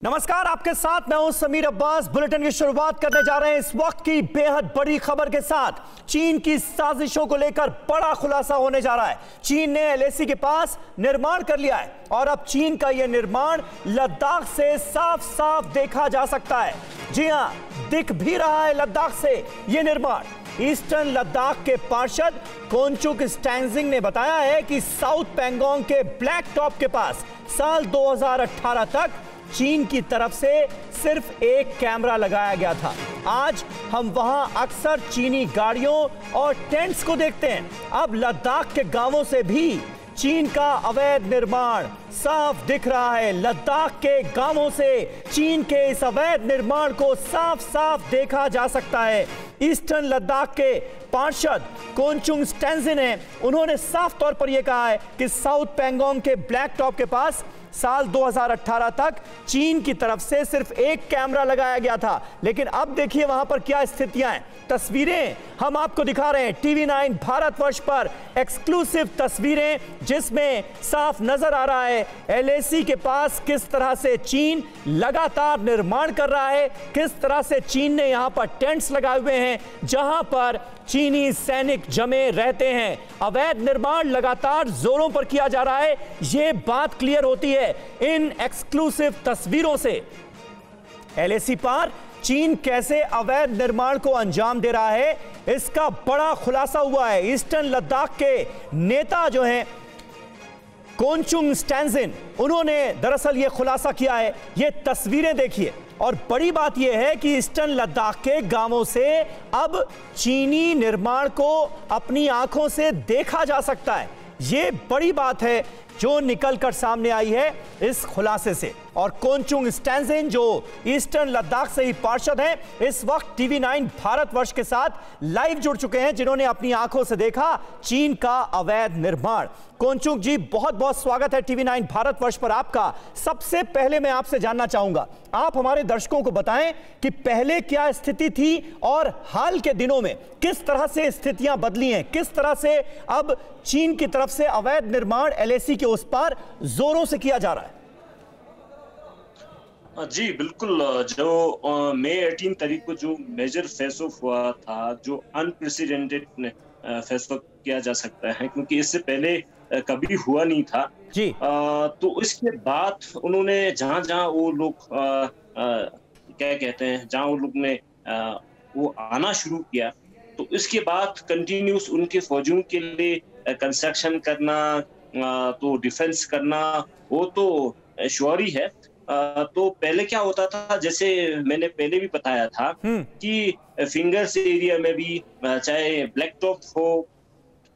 नमस्कार, आपके साथ मैं हूं समीर अब्बास। बुलेटिन की शुरुआत करने जा रहे हैं इस वक्त की बेहद बड़ी खबर के साथ। चीन की साजिशों को लेकर बड़ा खुलासा होने जा रहा है। चीन ने एलएसी के पास निर्माण कर लिया है और अब चीन का यह निर्माण लद्दाख से साफ साफ देखा जा सकता है। जी हां, दिख भी रहा है लद्दाख से यह निर्माण। ईस्टर्न लद्दाख के पार्षद कोनचुक स्टैंजिंग ने बताया है कि साउथ पैंगोंग के ब्लैक टॉप के पास साल 2018 तक चीन की तरफ से सिर्फ एक कैमरा लगाया गया था। आज हम वहां अक्सर चीनी गाड़ियों और टेंट्स को देखते हैं। अब लद्दाख के गांवों से भी चीन का अवैध निर्माण साफ दिख रहा है। लद्दाख के गांवों से चीन के इस अवैध निर्माण को साफ साफ देखा जा सकता है। ईस्टर्न लद्दाख के पार्षद कोनचुक स्टैंजिंग ने उन्होंने साफ तौर पर यह कहा है कि साउथ पैंगोंग के ब्लैक टॉप के पास साल 2018 तक चीन की तरफ से सिर्फ एक कैमरा लगाया गया था। लेकिन अब देखिए वहां पर क्या स्थितियां हैं। तस्वीरें हम आपको दिखा रहे हैं TV9 भारतवर्ष पर, एक्सक्लूसिव तस्वीरें जिसमें साफ नजर आ रहा है एलएसी के पास किस तरह से चीन लगातार निर्माण कर रहा है, किस तरह से चीन ने यहां पर टेंट्स लगाए हुए हैं जहां पर चीनी सैनिक जमे रहते हैं। अवैध निर्माण लगातार जोरों पर किया जा रहा है, यह बात क्लियर होती है इन एक्सक्लूसिव तस्वीरों से। एलएसी पर चीन कैसे अवैध निर्माण को अंजाम दे रहा है, इसका बड़ा खुलासा हुआ है। ईस्टर्न लद्दाख के नेता जो हैं कोनचुक स्टैंजिंग, उन्होंने दरअसल यह खुलासा किया है। ये तस्वीरें देखिए, और बड़ी बात यह है कि ईस्टर्न लद्दाख के गांवों से अब चीनी निर्माण को अपनी आंखों से देखा जा सकता है। यह बड़ी बात है जो निकलकर सामने आई है इस खुलासे से। और कोनचुक स्टैंजिंग जो ईस्टर्न लद्दाख से ही पार्षद हैं, इस वक्त TV9 भारतवर्ष के साथ लाइव जुड़ चुके हैं, जिन्होंने अपनी आंखों से देखा चीन का अवैध निर्माण। कोनचुक जी, बहुत बहुत स्वागत है TV9 भारतवर्ष पर आपका। सबसे पहले मैं आपसे जानना चाहूंगा, आप हमारे दर्शकों को बताएं कि पहले क्या स्थिति थी और हाल के दिनों में किस तरह से स्थितियां बदली हैं, किस तरह से अब चीन की तरफ से अवैध निर्माण एलएसी के उस पार जोरों से किया जा रहा है। जी बिल्कुल, जो मई 18 तारीख को जो मेजर फेस ऑफ हुआ था, जो अनप्रेसिडेंटेड फेस ऑफ किया जा सकता है क्योंकि इससे पहले कभी हुआ नहीं था जी। तो इसके बाद उन्होंने जहां वो लोग क्या कहते हैं, जहां वो लोग ने वो आना शुरू किया, तो इसके बाद कंटिन्यूस उनके फौजियों के लिए कंस्ट्रक्शन करना, तो डिफेंस करना, वो तो श्योरी है। तो पहले क्या होता था, जैसे मैंने पहले भी बताया था कि फिंगर्स एरिया में भी चाहे ब्लैक टॉप हो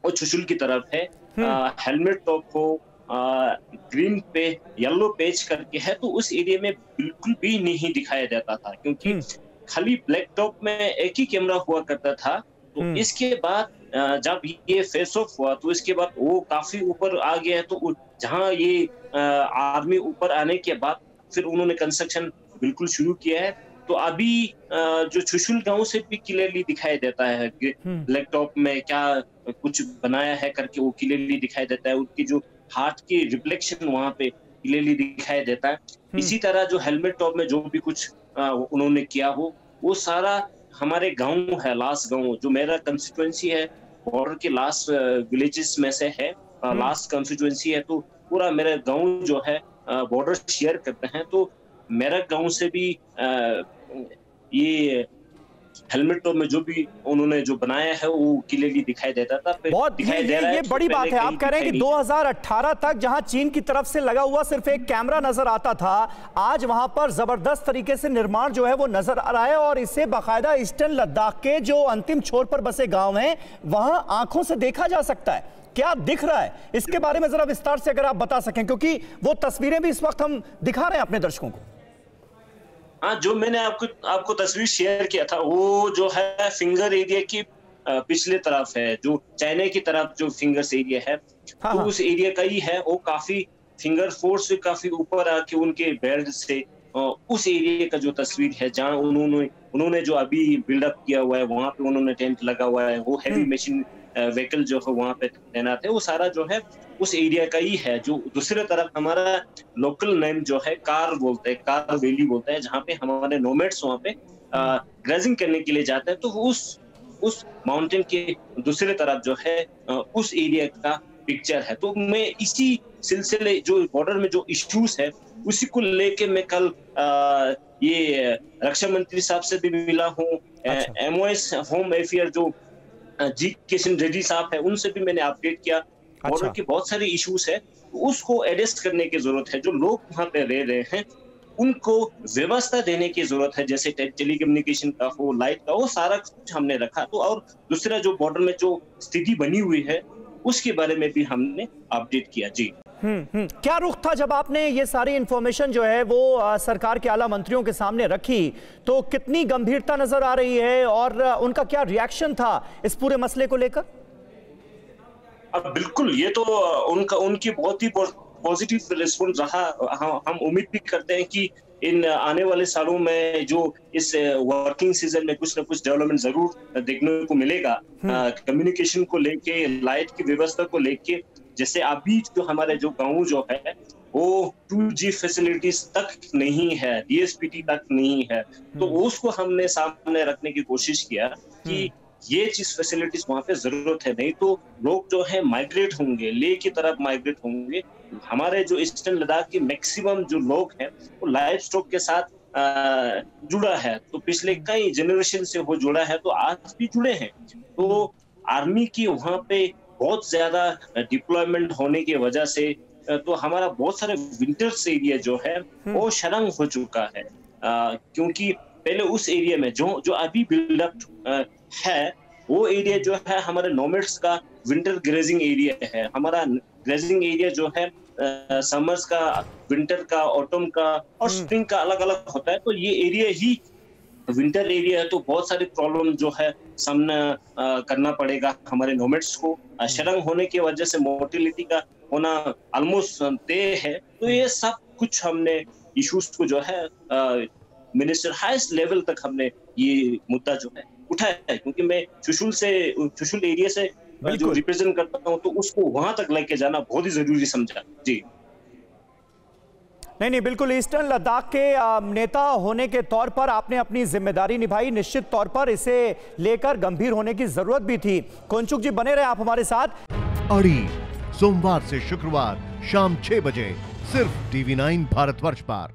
और चुशुल की तरफ है, हेलमेट टॉप हो, ग्रीन पे येलो पेज करके है, तो उस एरिया में बिल्कुल भी नहीं दिखाया जाता था क्योंकि खाली ब्लैक टॉप में एक ही कैमरा हुआ करता था। तो इसके बाद जब ये फेस ऑफ हुआ तो इसके बाद वो काफी ऊपर आ गया। तो जहां ये आर्मी ऊपर आने के बाद फिर उन्होंने कंस्ट्रक्शन बिल्कुल शुरू किया है। तो अभी जो चुशुल गांव से भी क्लियरली दिखाई देता है ब्लैक टॉप में क्या कुछ बनाया है करके, वो क्लियरली दिखाई देता है। उनकी जो हार्ट की रिफ्लेक्शन वहां पे क्लियरली दिखाई देता है। इसी तरह जो हेलमेट टॉप में जो भी कुछ उन्होंने किया हो, वो सारा हमारे गांव है, लास्ट गांव जो मेरा कंस्टिट्यूएंसी है, बॉर्डर के लास्ट विलेजेस में से है, लास्ट कंस्टिट्यूएंसी है। तो पूरा मेरा गांव जो है बॉर्डर शेयर करते हैं, तो मेरा गांव से भी ये हेलमेट टॉप में जो भी उन्होंने जो बनाया है वो क्लियरली दिखाई देता था। बहुत दिखाई दे रहा है। ये बड़ी बात है। आप कह रहे हैं कि 2018 तक जहां चीन की तरफ से लगा हुआ सिर्फ एक कैमरा नजर आता था, आज वहां पर जबरदस्त तरीके से निर्माण जो है वो नजर आ रहा है और इसे बाकायदा ईस्टर्न लद्दाख के जो अंतिम छोर पर बसे गांव हैं वहां आंखों से देखा जा सकता है। क्या दिख रहा है, इसके बारे में जरा विस्तार से अगर आप बता सकें, क्योंकि वो तस्वीरें भी इस वक्त हम दिखा रहे हैं अपने दर्शकों को। हाँ, जो मैंने आपको तस्वीर शेयर किया था वो जो है फिंगर एरिया की पिछले तरफ है, जो चाइना की तरफ जो फिंगर्स एरिया है, हाँ, तो उस एरिया का ही है। वो काफी फिंगर फोर से काफी ऊपर आके उनके बेल्ट से उस एरिया का जो तस्वीर है जहाँ उन्होंने जो अभी बिल्डअप किया हुआ है, वहां पे उन्होंने टेंट लगा हुआ है, वो हैवी मशीन व्हीकल जो है वहाँ पे तैनात है, वो सारा जो है उस एरिया का ही है। जो दूसरी तरफ हमारा लोकल नेम जो है कार बोलते हैं, कार वैली बोलते हैं, जहाँ पे हमारे नोमैड्स वहाँ पे ग्रेजिंग करने के लिए जाते हैं। तो उस माउंटेन के दूसरी तरफ जो है उस एरिया का पिक्चर है। तो मैं इसी सिलसिले जो बॉर्डर में जो इश्यूज है उसी को लेके मैं कल ये रक्षा मंत्री साहब से भी मिला हूँ। अच्छा। MOS होम अफेयर जो जी किशन रेड्डी साहब है उनसे भी मैंने अपडेट किया। बॉर्डर अच्छा। के बहुत सारे इश्यूज है, उसको एड्रेस करने की जरूरत है। जो लोग वहां पे रह रहे हैं उनको व्यवस्था देने की जरूरत है, जैसे टेलीकम्युनिकेशन का हो, लाइट का हो, सारा कुछ हमने रखा। तो और दूसरा जो बॉर्डर में जो स्थिति बनी हुई है उसके बारे में भी हमने अपडेट किया। जी क्या रुख था जब आपने ये सारी इंफॉर्मेशन जो है वो सरकार के आला मंत्रियों के सामने रखी, तो कितनी गंभीरता नजर आ रही है और उनका क्या रिएक्शन था इस पूरे मसले को लेकर? अब बिल्कुल ये तो उनकी बहुत ही पॉजिटिव रिस्पॉन्स रहा। हम उम्मीद भी करते हैं कि इन आने वाले सालों में जो इस वर्किंग सीजन में कुछ ना कुछ डेवलपमेंट जरूर देखने को मिलेगा। कम्युनिकेशन को लेके, लाइट की व्यवस्था को लेके, जैसे अभी जो हमारे जो गाँव जो है वो 2G फैसिलिटीज तक नहीं है, DSPT तक नहीं है। तो उसको हमने सामने रखने की कोशिश किया कि ये चीज फैसिलिटीज वहां पे जरूरत है, नहीं तो लोग जो है माइग्रेट होंगे, लेह की तरफ माइग्रेट होंगे। हमारे जो ईस्टर्न लद्दाख के मैक्सिमम जो लोग हैं वो लाइफ स्टॉक के साथ जुड़ा है। तो पिछले कई जनरेशन से वो जुड़ा है, तो आज भी जुड़े हैं। तो आर्मी की वहां पे बहुत ज्यादा डिप्लॉयमेंट होने की वजह से तो हमारा बहुत सारे विंटर्स एरिया जो है वो शरंग हो चुका है। क्योंकि पहले उस एरिया में जो अभी बिल्डअप है वो एरिया जो है हमारे नोमैड्स का विंटर ग्रेजिंग एरिया है। हमारा ग्रेजिंग एरिया जो है समर्स का, विंटर का, ऑटम का और स्प्रिंग का अलग अलग होता है। तो ये एरिया ही विंटर एरिया है, तो बहुत सारी प्रॉब्लम जो है सामना करना पड़ेगा हमारे नोमैड्स को। शरंग होने की वजह से मोर्टिलिटी का होना ऑलमोस्ट तय है। तो ये सब कुछ हमने इश्यूज को जो है मिनिस्टर हाईएस्ट लेवल तक हमने ये मुद्दा जो है उठाया है। क्योंकि मैं चुशुल एरिया से जो रिप्रेजेंट करता हूँ, तो उसको वहां तक लेके जाना बहुत ही जरूरी समझा। जी नहीं, बिल्कुल। ईस्टर्न लद्दाख के नेता होने के तौर पर आपने अपनी जिम्मेदारी निभाई। निश्चित तौर पर इसे लेकर गंभीर होने की जरूरत भी थी। कोंचुक जी बने रहे आप हमारे साथ। अड़ी सोमवार से शुक्रवार शाम 6 बजे सिर्फ TV9 भारतवर्ष पर।